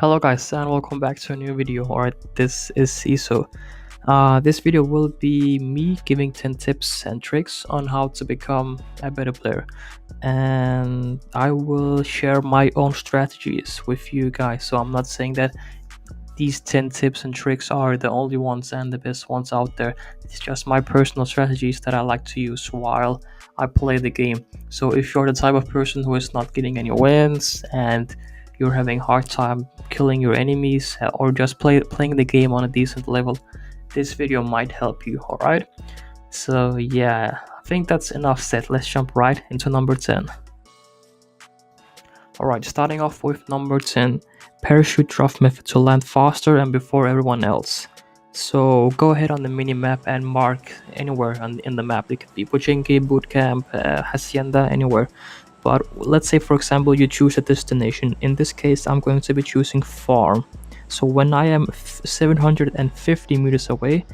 Hello guys and welcome back to a new video. Alright, this is Iso. This video will be me giving 10 tips and tricks on how to become a better player, and I will share my own strategies with you guys. So I'm not saying that these 10 tips and tricks are the only ones and the best ones out there. It's just my personal strategies that I like to use while I play the game. So if you're the type of person who is not getting any wins and you're having hard time killing your enemies, or just playing the game on a decent level, this video might help you. Alright, so yeah, I think that's enough said. Let's jump right into number 10. Alright, starting off with number 10, parachute drop method to land faster and before everyone else. So go ahead on the mini map and mark anywhere in the map. It could be Pochinki, Bootcamp, Hacienda, anywhere. But let's say, for example, you choose a destination. In this case, I'm going to be choosing farm. So when I am 750 meters away,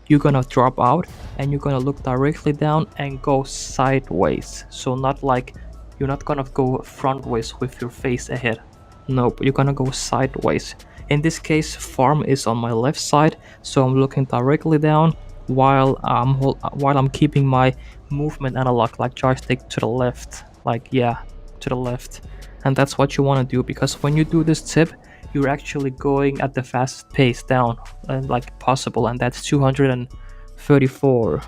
you're gonna drop out and you're gonna look directly down and go sideways. So not like, you're not gonna go front ways with your face ahead. Nope, you're gonna go sideways. In this case, farm is on my left side, so I'm looking directly down while I'm keeping my movement analog, like joystick, to the left. To the left. And that's what you want to do, because when you do this tip, you're actually going at the fastest pace down like possible, and that's 234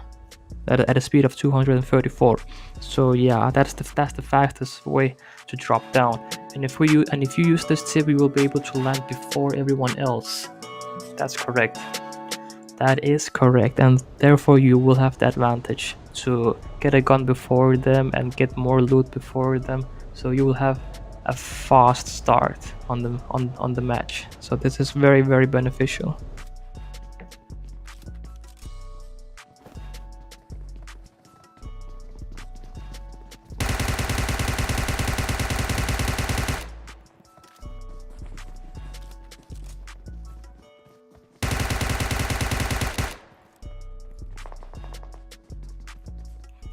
at a speed of 234. So yeah, that's the fastest way to drop down. And if you use this tip, you will be able to land before everyone else. That's correct. That is correct, and therefore you will have the advantage to get a gun before them and get more loot before them. So you will have a fast start on the match. So this is very, very beneficial.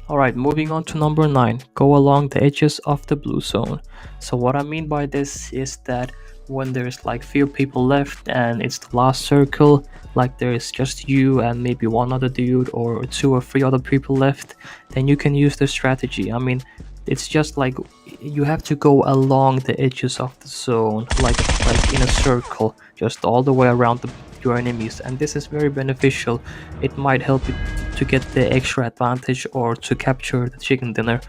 Alright, moving on to number 9, go along the edges of the blue zone. So what I mean by this is that when there's like few people left and it's the last circle, like there's just you and maybe one other dude or 2 or 3 other people left, then you can use this strategy. I mean, it's just like you have to go along the edges of the zone, like in a circle, just all the way around your enemies, and this is very beneficial. It might help you to get the extra advantage or to capture the chicken dinner,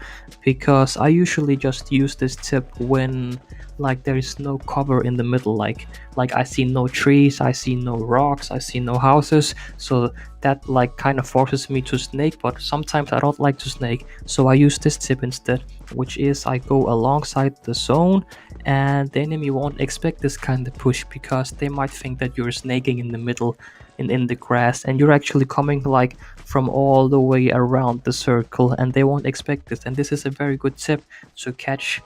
because I usually just use this tip when like there is no cover in the middle, like I see no trees, I see no rocks, I see no houses. So that like kind of forces me to snake, but sometimes I don't like to snake, so I use this tip instead, which is I go alongside the zone, and the enemy won't expect this kind of push, because they might think that you're snaking in the middle in the grass, and you're actually coming like from all the way around the circle, and they won't expect this. And this is a very good tip to catch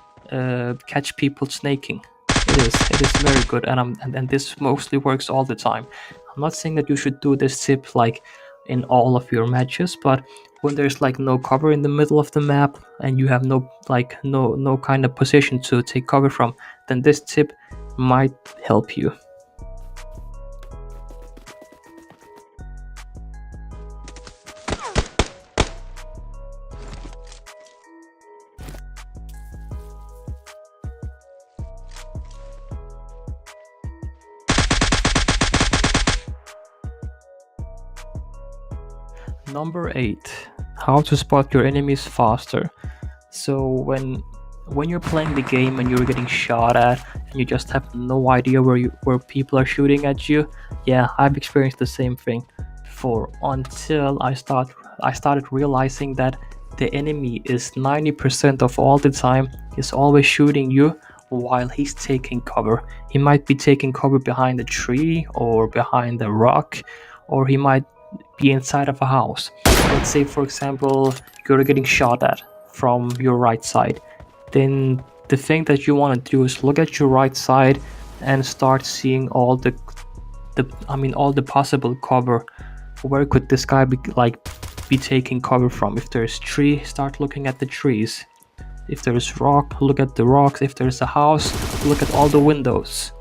people snaking. It is very good, and this mostly works all the time. I'm not saying that you should do this tip like in all of your matches, but when there's like no cover in the middle of the map and you have no kind of position to take cover from, then this tip might help you. Number 8, how to spot your enemies faster. So when you're playing the game and you're getting shot at and you just have no idea where people are shooting at you, yeah, I've experienced the same thing before, until I started realizing that the enemy is 90% of all the time is always shooting you while he's taking cover. He might be taking cover behind a tree or behind a rock, or he might be inside of a house. Let's say, for example, you're getting shot at from your right side. Then the thing that you want to do is look at your right side and start seeing all the possible cover. Where could this guy be taking cover from? If there's tree, start looking at the trees. If there's rock, look at the rocks. If there's a house, look at all the windows.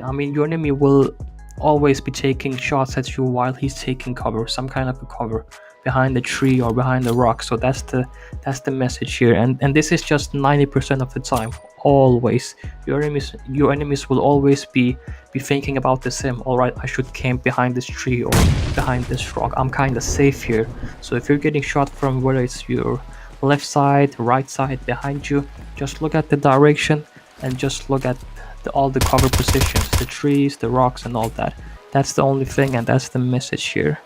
I mean, your enemy will always be taking shots at you while he's taking cover, some kind of a cover behind the tree or behind the rock. So that's the message here, and this is just 90% of the time. Always, your enemies will always be thinking about the same. All right, I should camp behind this tree or behind this rock. I'm kind of safe here. So if you're getting shot from whether it's your left side, right side, behind you, just look at the direction and just look at all the cover positions, the trees, the rocks, and all that. That's the only thing, and that's the message here.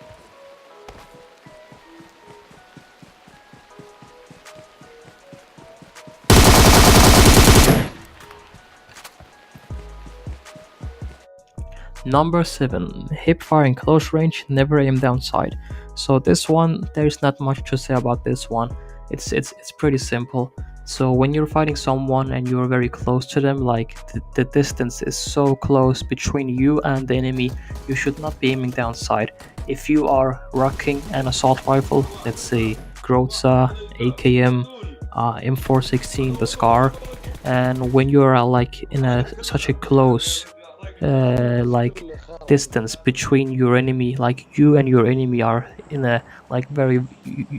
Number 7, hip fire in close range, never aim down sight. So this one, there's not much to say about this one. It's pretty simple. So when you're fighting someone and you're very close to them, like the distance is so close between you and the enemy, you should not be aiming down sight. If you are rocking an assault rifle, let's say Groza, AKM, M416, the Scar, and when you're like in such a close like distance between your enemy, like you and your enemy are in a like very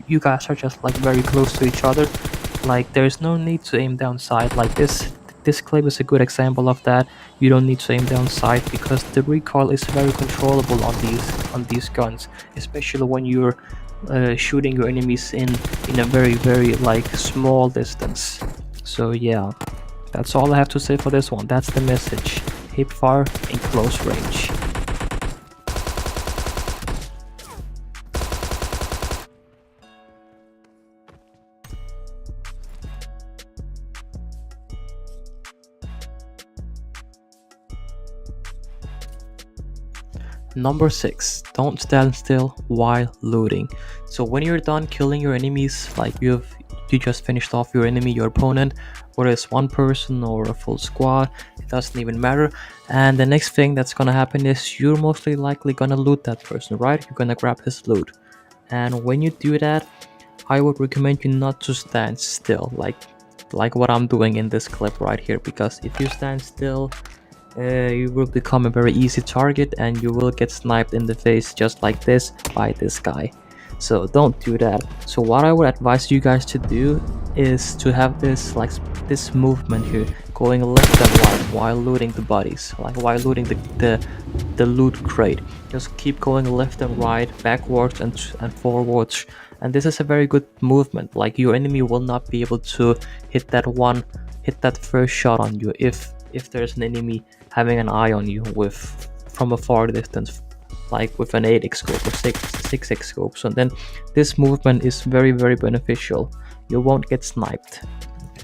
you guys are just like very close to each other, like there's no need to aim down sight. Like this clip is a good example of that. You don't need to aim down sight because the recoil is very controllable on these guns, especially when you're shooting your enemies in a very like small distance. So yeah, that's all I have to say for this one. That's the message. Hip fire in close range. Number 6, don't stand still while looting. So when you're done killing your enemies, like you just finished off your enemy, your opponent, whether it's one person or a full squad, it doesn't even matter. And the next thing that's gonna happen is you're mostly likely gonna loot that person, right? You're gonna grab his loot. And when you do that, I would recommend you not to stand still, like what I'm doing in this clip right here, because if you stand still, you will become a very easy target and you will get sniped in the face just like this by this guy. So don't do that. So what I would advise you guys to do is to have this movement here, going left and right while looting the bodies, like while looting the loot crate. Just keep going left and right, backwards and forwards, and this is a very good movement. Like your enemy will not be able to hit that first shot on you if there's an enemy having an eye on you from a far distance, like with an 8x scope or 6x scope. So then this movement is very beneficial. You won't get sniped.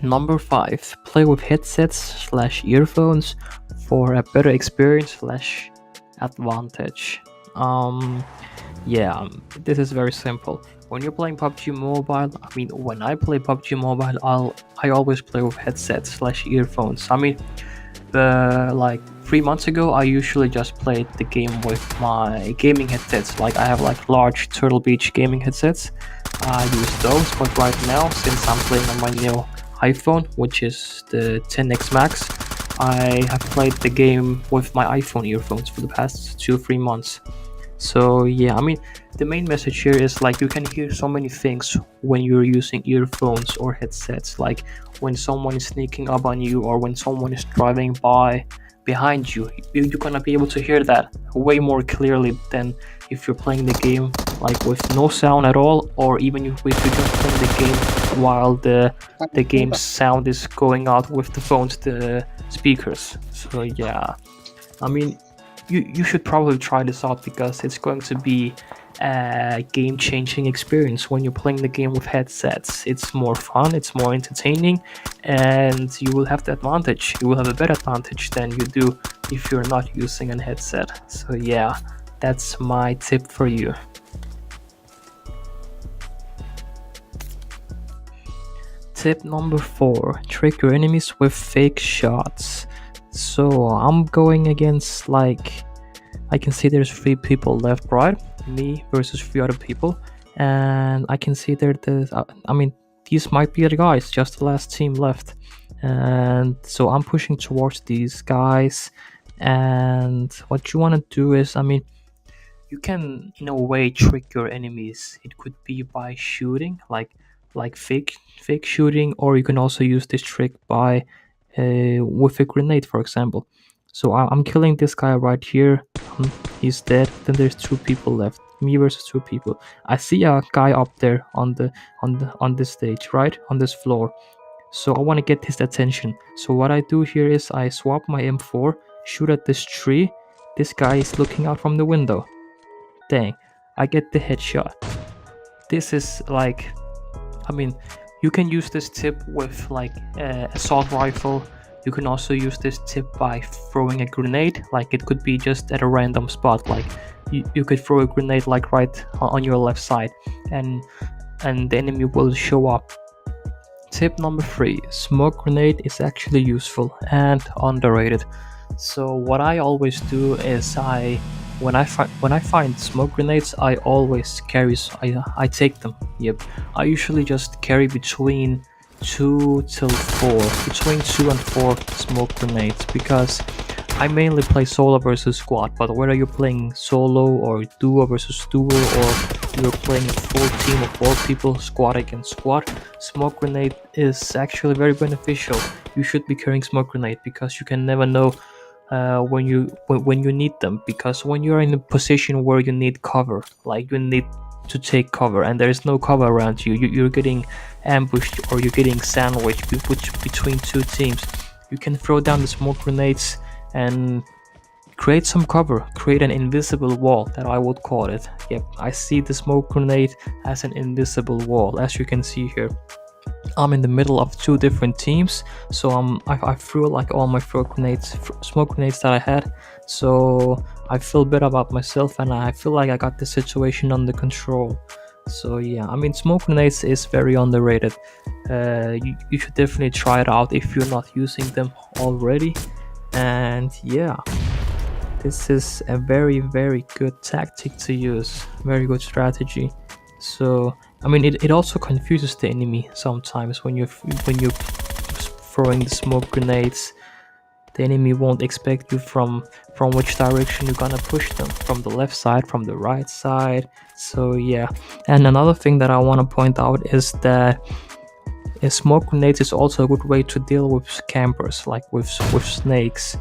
Number 5, play with headsets / earphones for a better experience / advantage. Yeah, this is very simple. When you're playing PUBG Mobile, I mean, when I play PUBG Mobile, I always play with headsets / earphones. I mean, like 3 months ago, I usually just played the game with my gaming headsets. Like I have like large Turtle Beach gaming headsets. I use those, but right now, since I'm playing on my new iPhone, which is the 10X Max, I have played the game with my iPhone earphones for the past 2-3 months. So yeah, I mean, the main message here is like you can hear so many things when you're using earphones or headsets, like when someone is sneaking up on you or when someone is driving by behind you. You're gonna be able to hear that way more clearly than if you're playing the game like with no sound at all, or even if you're just playing the game while the game's sound is going out with the phone's the speakers. So yeah, I mean, you should probably try this out because it's going to be a game-changing experience when you're playing the game with headsets. It's more fun, it's more entertaining, and you will have the advantage. You will have a better advantage than you do if you're not using a headset. So yeah, that's my tip for you. Tip number 4, trick your enemies with fake shots. So I'm going against, like, I can see there's 3 people left, right? Me versus 3 other people, and I can see I mean, these might be the guys, just the last team left, and so I'm pushing towards these guys, And what you want to do is, you can in a way trick your enemies. It could be by shooting, like fake shooting, or you can also use this trick by with a grenade, for example. So I'm killing this guy right here. He's dead. Then there's two people left. Me versus two people. I see a guy up there on this stage, right on this floor. So I want to get his attention. So what I do here is I swap my M4, shoot at this tree. This guy is looking out from the window. Dang, I get the headshot. This is like, I mean, you can use this tip with like assault rifle. You can also use this tip by throwing a grenade. Like it could be just at a random spot. Like you could throw a grenade like right on your left side, and the enemy will show up. Tip number 3: smoke grenade is actually useful and underrated. So what I always do is when I find smoke grenades, I always carry. I take them. Yep. I usually just carry between 2 till 4, between 2 and 4 smoke grenades, because I mainly play solo versus squad. But whether you're playing solo or duo versus duo, or you're playing a full team of 4 people, squad against squad, smoke grenade is actually very beneficial. You should be carrying smoke grenade because you can never know when you need them. Because when you're in a position where you need cover, like you need to take cover and there is no cover around you, you're getting ambushed or you're getting sandwiched between 2 teams, you can throw down the smoke grenades and create some cover, create an invisible wall, that I would call it. Yep, I see the smoke grenade as an invisible wall. As you can see here, I'm in the middle of 2 different teams, so I threw like all my smoke grenades that I had. So I feel better about myself, and I feel like I got the situation under control. So yeah, smoke grenades is very underrated. You should definitely try it out if you're not using them already. And yeah, this is a very, very good tactic to use, very good strategy. So it also confuses the enemy sometimes when you're throwing the smoke grenades. The enemy won't expect you from which direction you're gonna push them, from the left side, from the right side. So yeah. And another thing that I want to point out is that a smoke grenade is also a good way to deal with campers, like with snakes.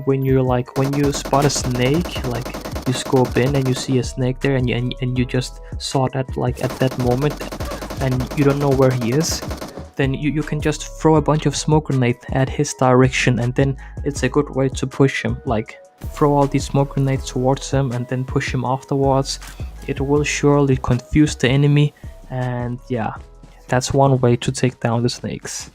When you spot a snake, like you scope in and you see a snake there, and you just saw that like at that moment, and you don't know where he is, then you can just throw a bunch of smoke grenade at his direction, and then it's a good way to push him. Like throw all these smoke grenades towards him and then push him afterwards. It will surely confuse the enemy, and yeah, that's one way to take down the snakes.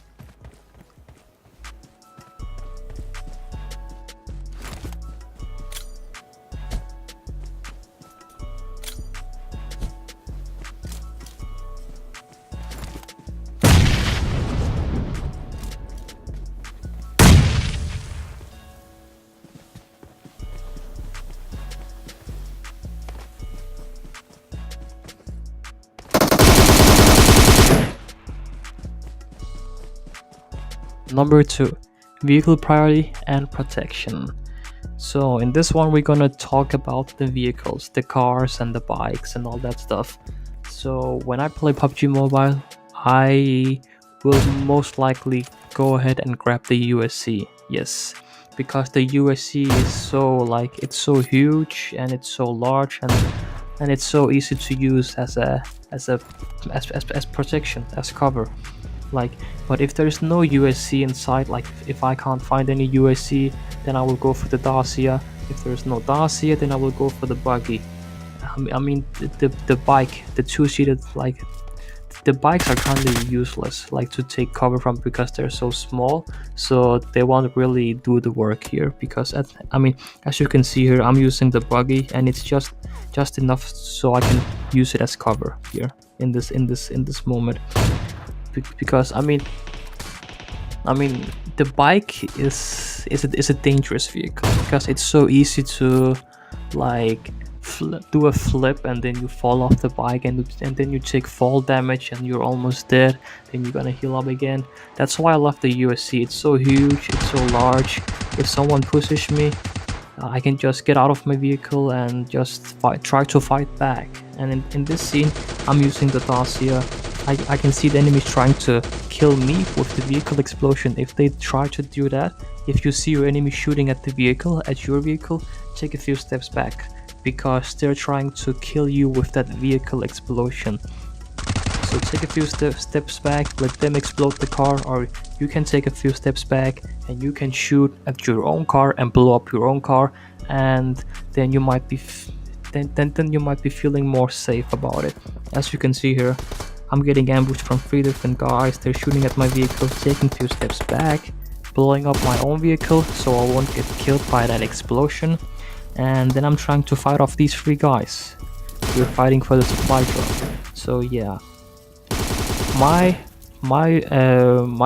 Number 2: vehicle priority and protection. So in this one, we're gonna talk about the vehicles, the cars and the bikes and all that stuff. So when I play PUBG Mobile, I will most likely go ahead and grab the USC. Yes, because the USC is it's so huge and it's so large, and it's so easy to use as protection, as cover. Like, but if there's no USC inside, like if I can't find any USC, then I will go for the Dacia. If there's no Dacia, then I will go for the buggy. The bike, the 2-seated, like the bikes are kind of useless, like to take cover from, because they're so small, so they won't really do the work here. Because as you can see here, I'm using the buggy, and it's just enough so I can use it as cover here in this moment. Because the bike is a dangerous vehicle, because it's so easy to like do a flip and then you fall off the bike, and then you take fall damage and you're almost dead. Then you're gonna heal up again. That's why I love the USC. It's so huge, it's so large, if someone pushes me, I can just get out of my vehicle and just try to fight back. And in this scene, I'm using the Dacia. I can see the enemies trying to kill me with the vehicle explosion. If they try to do that, if you see your enemy shooting at your vehicle, take a few steps back, because they're trying to kill you with that vehicle explosion. So take a few steps back, let them explode the car, or you can take a few steps back and you can shoot at your own car and blow up your own car, and then you might be then you might be feeling more safe about it. As you can see here, I'm getting ambushed from 3 different guys. They're shooting at my vehicle, taking a few steps back, blowing up my own vehicle so I won't get killed by that explosion, and then I'm trying to fight off these 3 guys. We're fighting for the supply drop. So yeah, my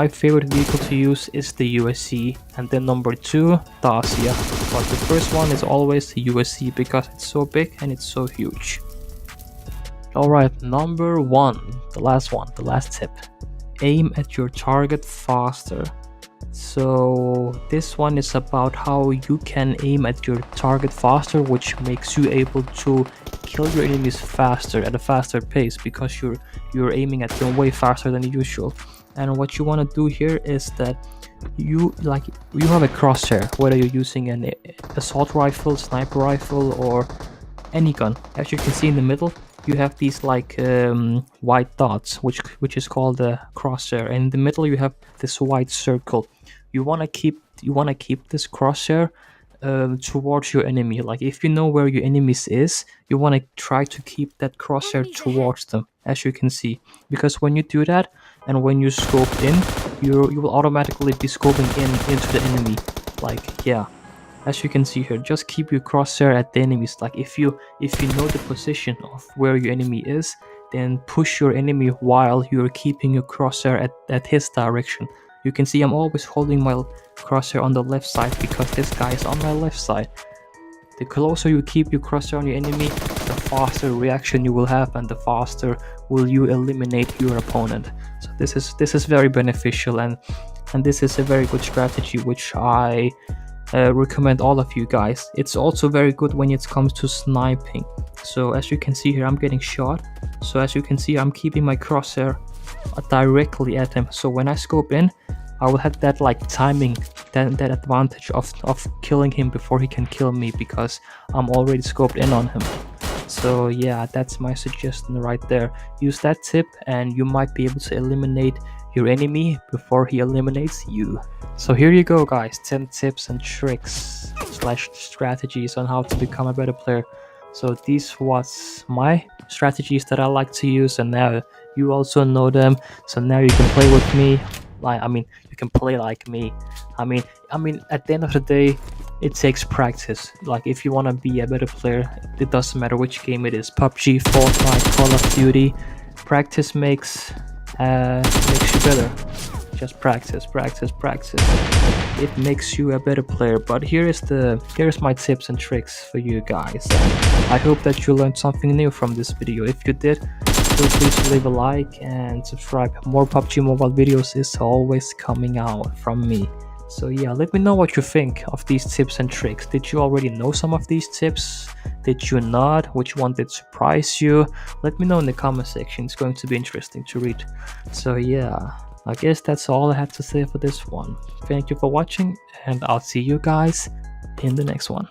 favorite vehicle to use is the USC, and then number 2, Dacia. But the first one is always the USC because it's so big and it's so huge. Alright, number 1, the last tip. Aim at your target faster. So this one is about how you can aim at your target faster, which makes you able to kill your enemies faster at a faster pace, because you're aiming at them way faster than usual. And what you want to do here is that you have a crosshair, whether you're using an assault rifle, sniper rifle, or any gun. As you can see in the middle, you have these white dots, which is called the crosshair, and in the middle you have this white circle. You want to keep this crosshair towards your enemy. Like, if you know where your enemies is, you want to try to keep that crosshair towards them, as you can see, because when you do that and when you scope in, you will automatically be scoping into the enemy. Like, yeah, as you can see here, just keep your crosshair at the enemies. Like, if you know the position of where your enemy is, then push your enemy while you're keeping your crosshair at his direction. You can see I'm always holding my crosshair on the left side because this guy is on my left side. The closer you keep your crosshair on your enemy, the faster reaction you will have, and the faster will you eliminate your opponent. So this is very beneficial, and this is a very good strategy which I recommend all of you guys. It's also very good when it comes to sniping. So as you can see here, I'm getting shot. So as you can see, I'm keeping my crosshair directly at him. So when I scope in, I will have that timing, that advantage of killing him before he can kill me, because I'm already scoped in on him. So yeah, that's my suggestion right there. Use that tip and you might be able to eliminate your enemy before he eliminates you. So here you go guys, 10 tips and tricks / strategies on how to become a better player. So these was my strategies that I like to use, and now you also know them. So now you can play with me. You can play like me. I mean, at the end of the day, it takes practice. Like, if you want to be a better player, it doesn't matter which game it is. PUBG, Fortnite, Call of Duty. Practice makes you better. Just practice. It makes you a better player. But here's my tips and tricks for you guys. I hope that you learned something new from this video. If you did, please leave a like and subscribe. More PUBG Mobile videos is always coming out from me. So yeah, let me know what you think of these tips and tricks. Did you already know some of these tips? Did you not? Which one did surprise you? Let me know in the comment section. It's going to be interesting to read. So yeah, I guess that's all I have to say for this one. Thank you for watching, and I'll see you guys in the next one.